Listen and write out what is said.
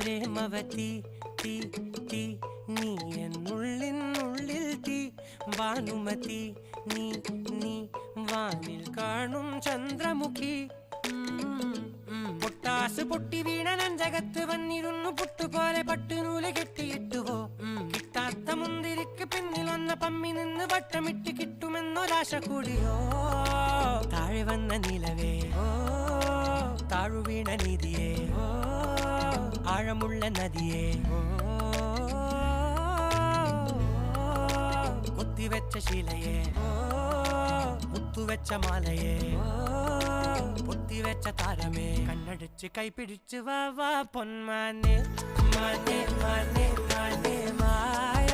പ്രേമവതി തീ തീ നീ എന്നുള്ളിനുള്ളിൽ തീ ഭാനുമതി നീ നീ വാനിൽ കാണും ചന്ദ്രമുഖി പൊട്ടാസ് പൊട്ടി വീണ നെഞ്ചകത്ത് വന്നിരുന്നു പുട്ടുപോലെ പട്ടുനൂല് കെട്ടിയിട്ടുവോ കിട്ടാത്ത മുന്തിരിക്ക് പിന്നിൽ വന്ന പമ്മി നിന്ന് വട്ടമിട്ട് കിട്ടുമെന്നൊരാശ കൂടിയോ താഴെ വന്ന നിലവേ താഴു വീണ നിധിയേ ആഴമുള്ള നദിയേ കൊത്തിവെച്ച ശിലയേ മുത്തുവെച്ച മാലയേ പൊത്തിവെച്ച താരമേ കണ്ണടിച്ച് കൈപിടിച്ച് വാ വാ പൊന്മാനെ മാനെ മാനെ മാനെ മായ